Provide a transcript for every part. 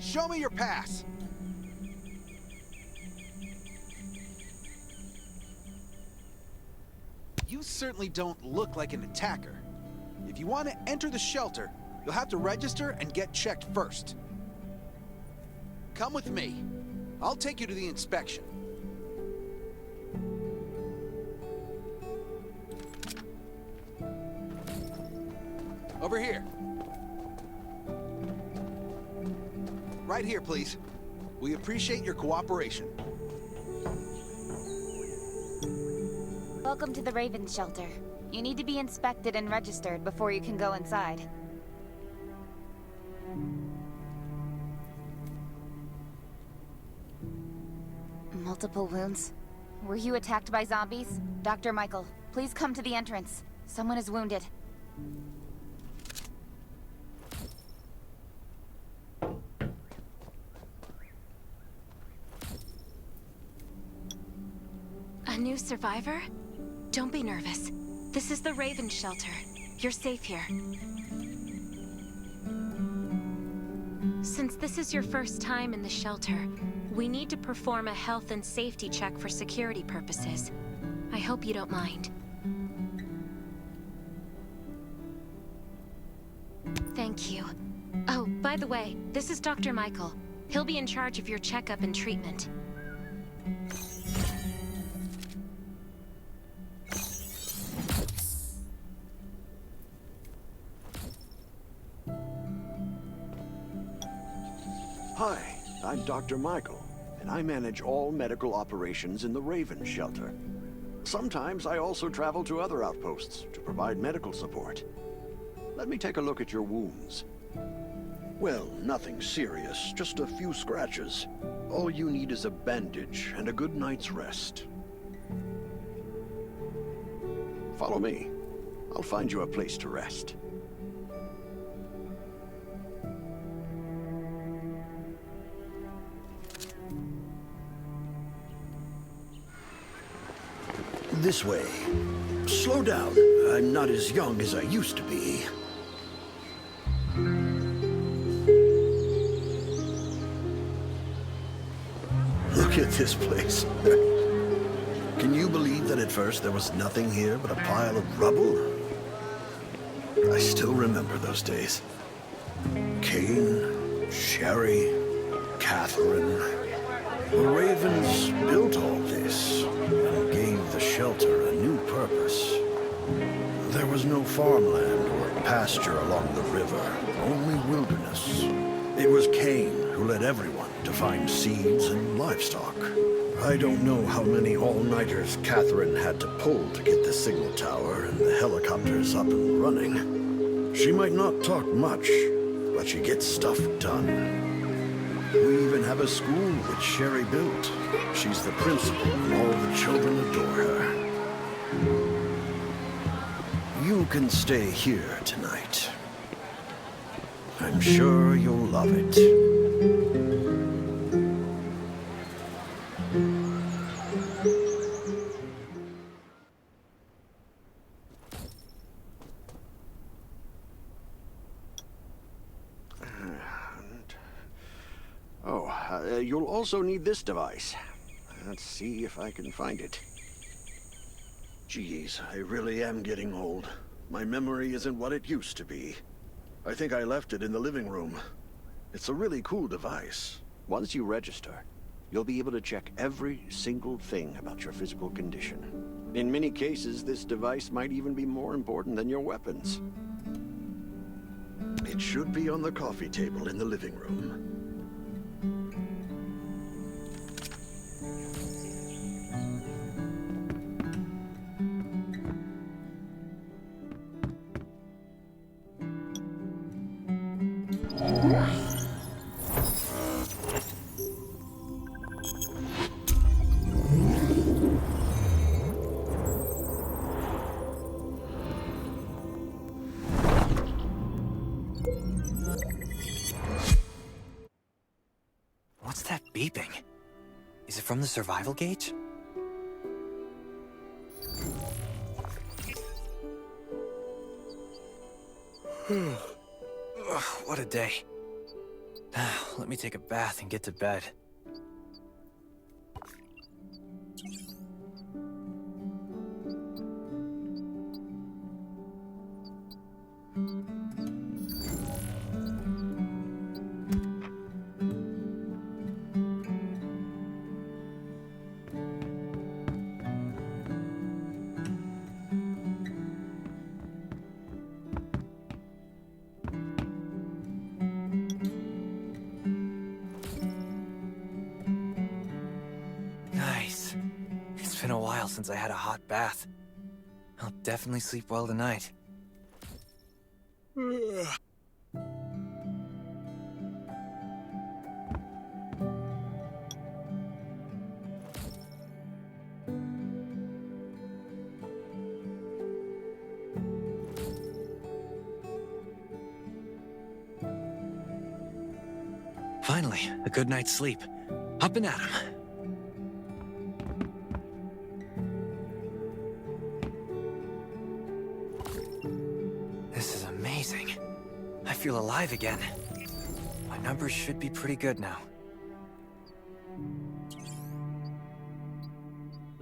Show me your pass. You certainly don't look like an attacker. If you want to enter the shelter, you'll have to register and get checked first. Come with me. I'll take you to the inspection. Over here. Right here, please. We appreciate your cooperation. Welcome to the Ravenshelter. You need to be inspected and registered before you can go inside. Multiple wounds. Were you attacked by zombies? Dr. Michael, please come to the entrance. Someone is wounded. A new survivor? Don't be nervous. This is the Ravenshelter. You're safe here. Since this is your first time in the shelter, we need to perform a health and safety check for security purposes. I hope you don't mind. Thank you. Oh, by the way, this is Dr. Michael. He'll be in charge of your checkup and treatment. Hi, I'm Dr. Michael, and I manage all medical operations in the Ravenshelter. Sometimes I also travel to other outposts to provide medical support. Let me take a look at your wounds. Well, nothing serious, just a few scratches. All you need is a bandage and a good night's rest. Follow me. I'll find you a place to rest. This way. Slow down. I'm not as young as I used to be. Look at this place. Can you believe that at first there was nothing here but a pile of rubble? I still remember those days. Kane, Sherry, Catherine. The Ravens built all this and gave the shelter a new purpose. There was no farmland or pasture along the river, only wilderness. It was Kane who led everyone to find seeds and livestock. I don't know how many all-nighters Catherine had to pull to get the signal tower and the helicopters up and running. She might not talk much, but she gets stuff done. We even have a school which Sherry built. She's the principal, and all the children adore her. You can stay here tonight. I'm sure you'll love it. You'll also need this device. Let's see if I can find it. Geez, I really am getting old. My memory isn't what it used to be. I think I left it in the living room. It's a really cool device. Once you register, you'll be able to check every single thing about your physical condition. In many cases, this device might even be more important than your weapons. It should be on the coffee table in the living room. What's that beeping? Is it from the survival gauge? Ugh, what a day. Let me take a bath and get to bed. Nice. It's been a while since I had a hot bath. I'll definitely sleep well tonight. Finally, a good night's sleep. Up and at 'em. This is amazing. I feel alive again. My numbers should be pretty good now.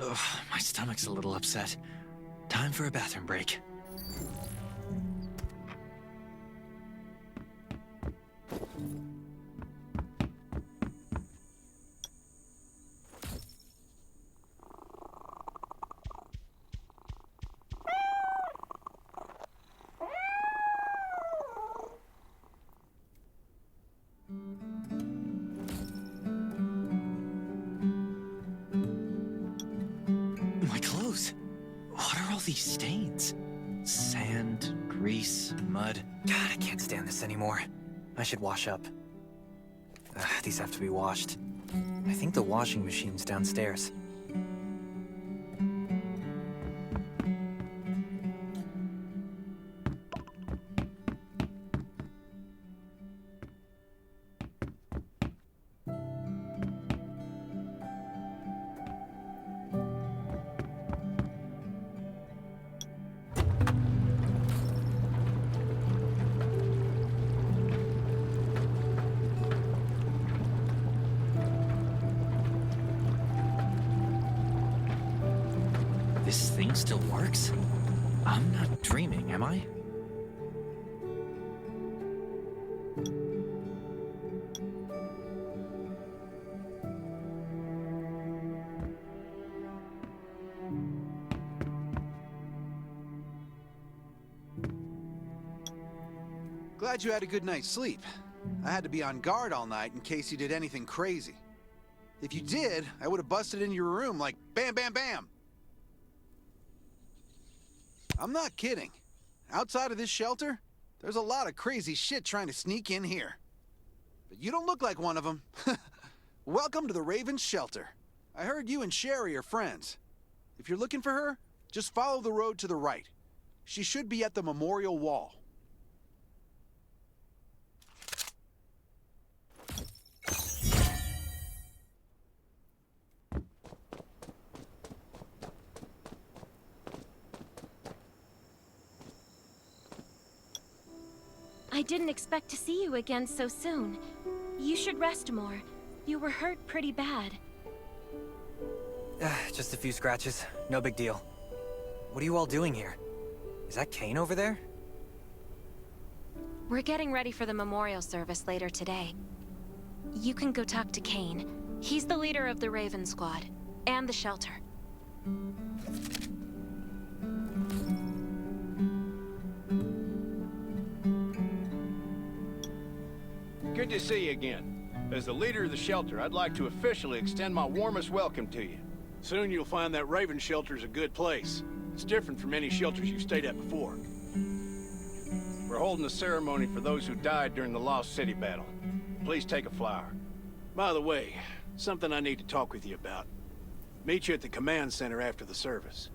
Ugh, my stomach's a little upset. Time for a bathroom break. My clothes. What are all these stains? Sand, grease, mud. God, I can't stand this anymore. I should wash up. These have to be washed. I think the washing machine's downstairs. This thing still works? I'm not dreaming, am I? Glad you had a good night's sleep. I had to be on guard all night in case you did anything crazy. If you did, I would have busted into your room like bam, bam, bam. I'm not kidding. Outside of this shelter, there's a lot of crazy shit trying to sneak in here. But you don't look like one of them. Welcome to the Ravenshelter. I heard you and Sherry are friends. If you're looking for her, just follow the road to the right. She should be at the memorial wall. I didn't expect to see you again so soon. You should rest more. You were hurt pretty bad. Just a few scratches. No big deal. What are you all doing here? Is that Kane over there? We're getting ready for the memorial service later today. You can go talk to Kane. He's the leader of the Raven Squad, and the shelter. Good to see you again. As the leader of the shelter, I'd like to officially extend my warmest welcome to you. Soon you'll find that Ravenshelter's a good place. It's different from any shelters you've stayed at before. We're holding a ceremony for those who died during the Lost City battle. Please take a flower. By the way, something I need to talk with you about. Meet you at the command center after the service.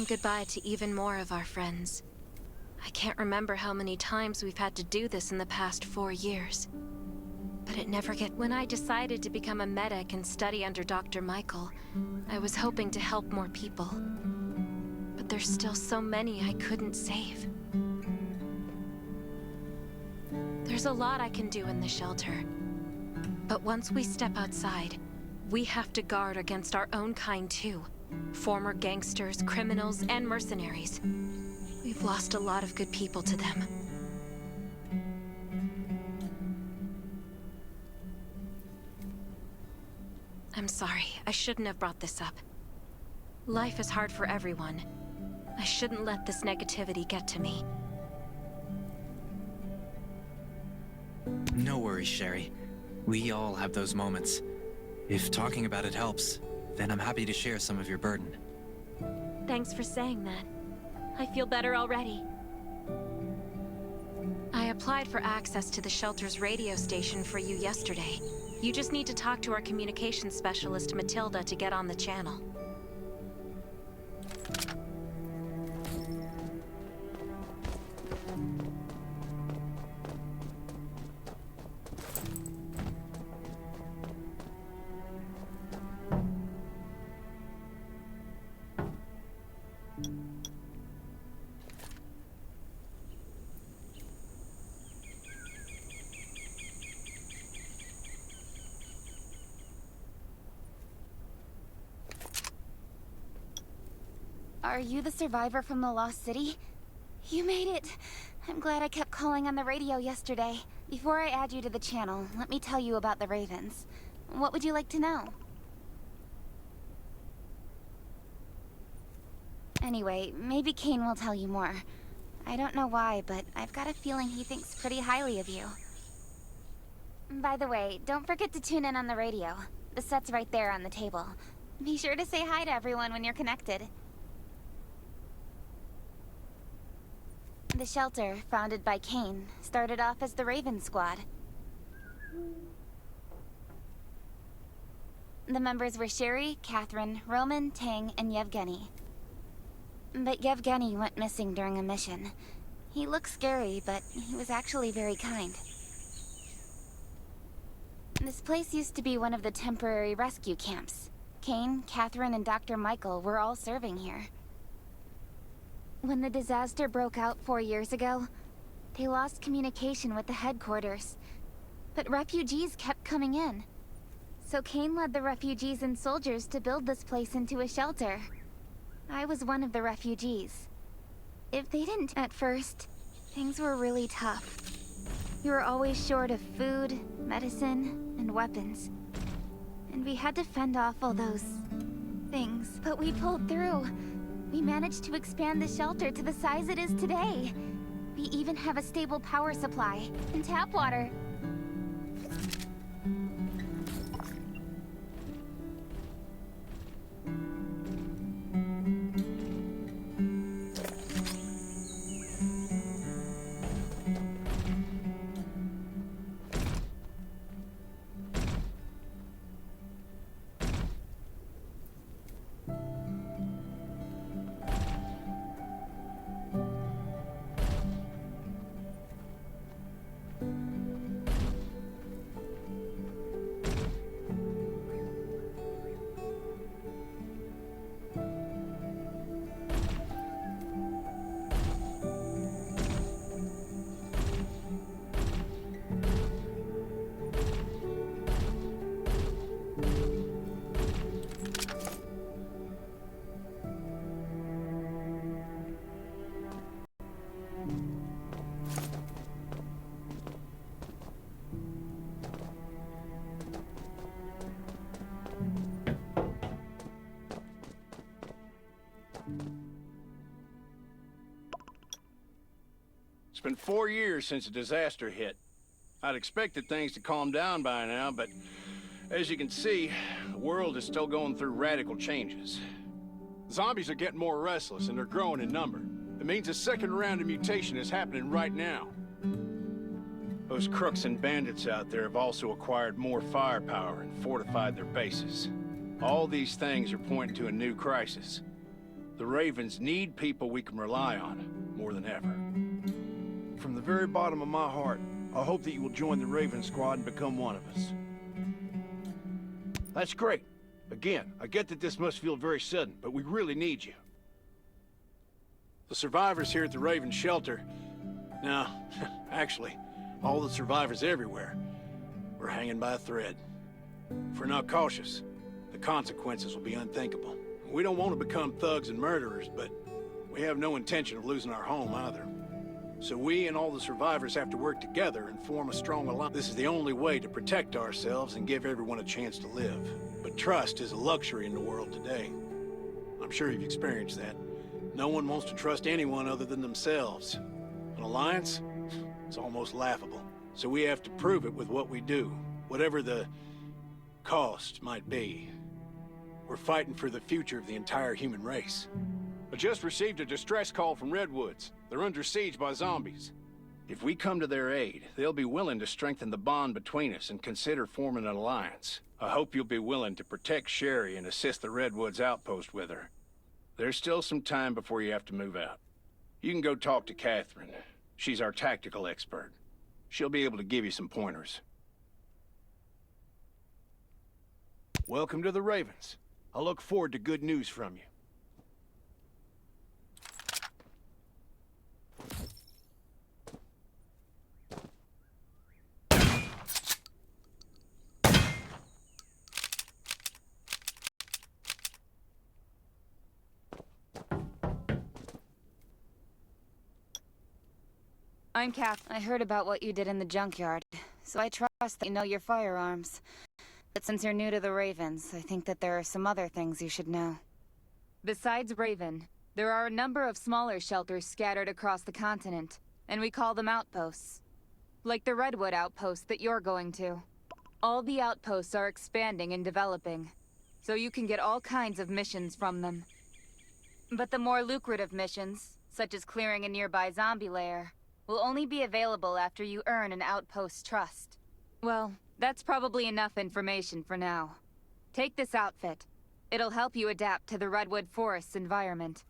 goodbye to even more of our friends. I can't remember how many times we've had to do this in the past 4 years. But it never gets... When I decided to become a medic and study under Dr. Michael, I was hoping to help more people. But there's still so many I couldn't save. There's a lot I can do in the shelter. But once we step outside, we have to guard against our own kind too. Former gangsters, criminals, and mercenaries. We've lost a lot of good people to them. I'm sorry, I shouldn't have brought this up. Life is hard for everyone. I shouldn't let this negativity get to me. No worries, Sherry. We all have those moments. If talking about it helps, then I'm happy to share some of your burden. Thanks for saying that. I feel better already. I applied for access to the shelter's radio station for you yesterday. You just need to talk to our communications specialist, Matilda, to get on the channel. Are you the survivor from the Lost City? You made it! I'm glad I kept calling on the radio yesterday. Before I add you to the channel, let me tell you about the Ravens. What would you like to know? Anyway, maybe Kane will tell you more. I don't know why, but I've got a feeling he thinks pretty highly of you. By the way, don't forget to tune in on the radio. The set's right there on the table. Be sure to say hi to everyone when you're connected. The shelter, founded by Kane, started off as the Raven Squad. The members were Sherry, Catherine, Roman, Tang, and Yevgeny. But Yevgeny went missing during a mission. He looked scary, but he was actually very kind. This place used to be one of the temporary rescue camps. Kane, Catherine, and Dr. Michael were all serving here. When the disaster broke out 4 years ago, they lost communication with the headquarters. But refugees kept coming in. So Kane led the refugees and soldiers to build this place into a shelter. I was one of the refugees. If they didn't at first, things were really tough. We were always short of food, medicine, and weapons. And we had to fend off all those things. But we pulled through. We managed to expand the shelter to the size it is today. We even have a stable power supply and tap water. It's been 4 years since the disaster hit. I'd expected things to calm down by now, but as you can see, the world is still going through radical changes. Zombies are getting more restless and they're growing in number. It means a second round of mutation is happening right now. Those crooks and bandits out there have also acquired more firepower and fortified their bases. All these things are pointing to a new crisis. The Ravens need people we can rely on, more than ever. From the very bottom of my heart, I hope that you will join the Raven Squad and become one of us. That's great. Again, I get that this must feel very sudden, but we really need you. The survivors here at the Ravenshelter... No, actually, all the survivors everywhere, we're hanging by a thread. If we're not cautious, the consequences will be unthinkable. We don't want to become thugs and murderers, but we have no intention of losing our home either. So we and all the survivors have to work together and form a strong alliance. This is the only way to protect ourselves and give everyone a chance to live. But trust is a luxury in the world today. I'm sure you've experienced that. No one wants to trust anyone other than themselves. An alliance? It's almost laughable. So we have to prove it with what we do, whatever the cost might be. We're fighting for the future of the entire human race. I just received a distress call from Redwoods. They're under siege by zombies. If we come to their aid, they'll be willing to strengthen the bond between us and consider forming an alliance. I hope you'll be willing to protect Sherry and assist the Redwoods outpost with her. There's still some time before you have to move out. You can go talk to Catherine. She's our tactical expert. She'll be able to give you some pointers. Welcome to the Ravens. I look forward to good news from you. I'm Kath. I heard about what you did in the junkyard, so I trust that you know your firearms. But since you're new to the Ravens, I think that there are some other things you should know. Besides Raven, there are a number of smaller shelters scattered across the continent, and we call them outposts. Like the Redwood outpost that you're going to. All the outposts are expanding and developing, so you can get all kinds of missions from them. But the more lucrative missions, such as clearing a nearby zombie lair, will only be available after you earn an outpost's trust. Well, that's probably enough information for now. Take this outfit. It'll help you adapt to the Redwood Forest's environment.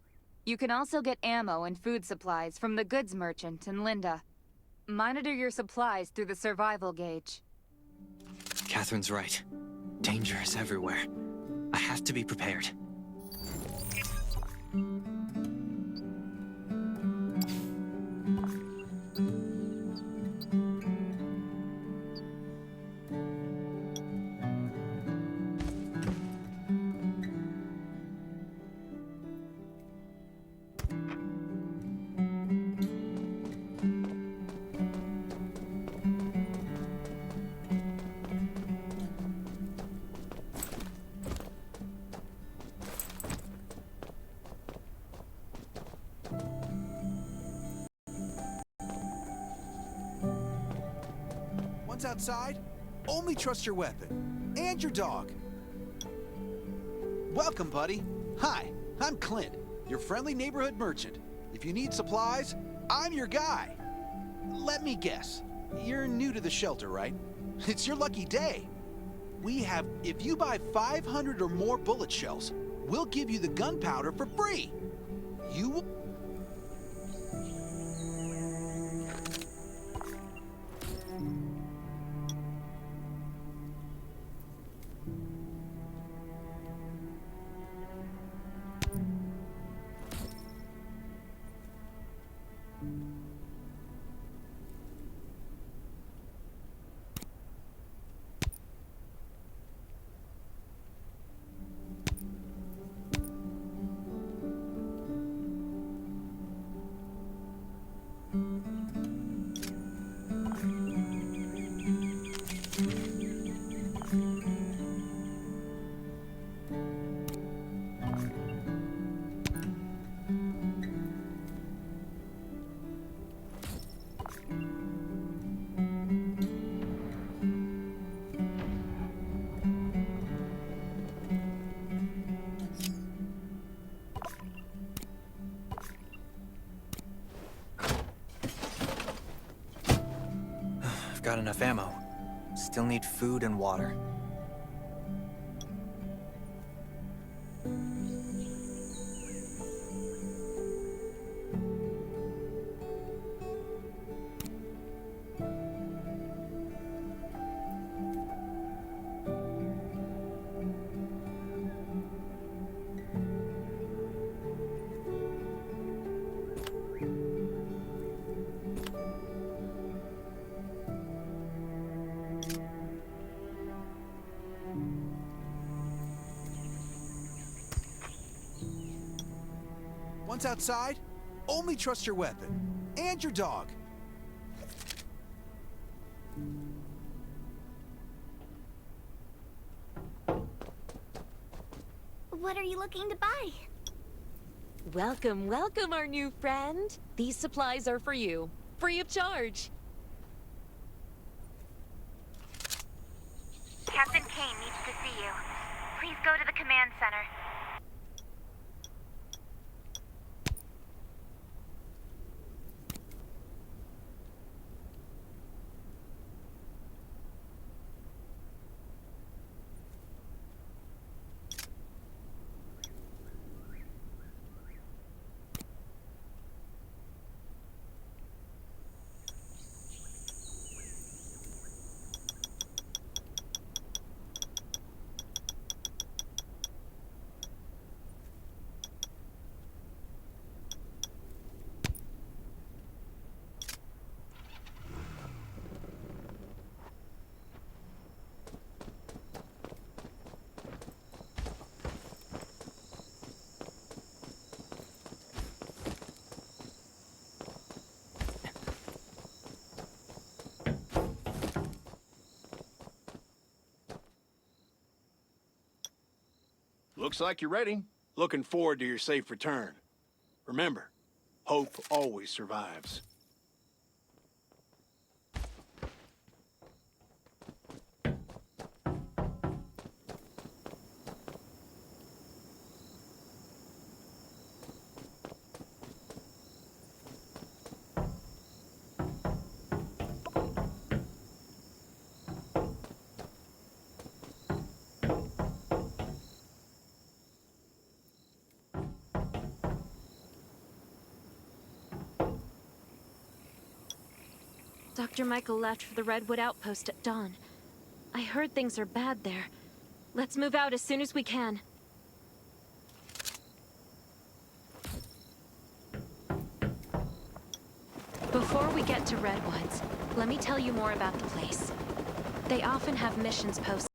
You can also get ammo and food supplies from the goods merchant in Linda. Monitor your supplies through the survival gauge. Catherine's right. Danger is everywhere. I have to be prepared. Once outside, only trust your weapon. And your dog. Welcome, buddy. Hi, I'm Clint, your friendly neighborhood merchant. If you need supplies, I'm your guy. Let me guess. You're new to the shelter, right? It's your lucky day. If you buy 500 or more bullet shells, we'll give you the gunpowder for free. You will... Got enough ammo. Still need food and water. Once outside, only trust your weapon. And your dog. What are you looking to buy? Welcome, welcome, our new friend. These supplies are for you, free of charge. Captain Kane needs to see you. Please go to the command center. Looks like you're ready. Looking forward to your safe return. Remember, hope always survives. Dr. Michael left for the Redwood Outpost at dawn. I heard things are bad there. Let's move out as soon as we can. Before we get to Redwoods, let me tell you more about the place. They often have missions posted.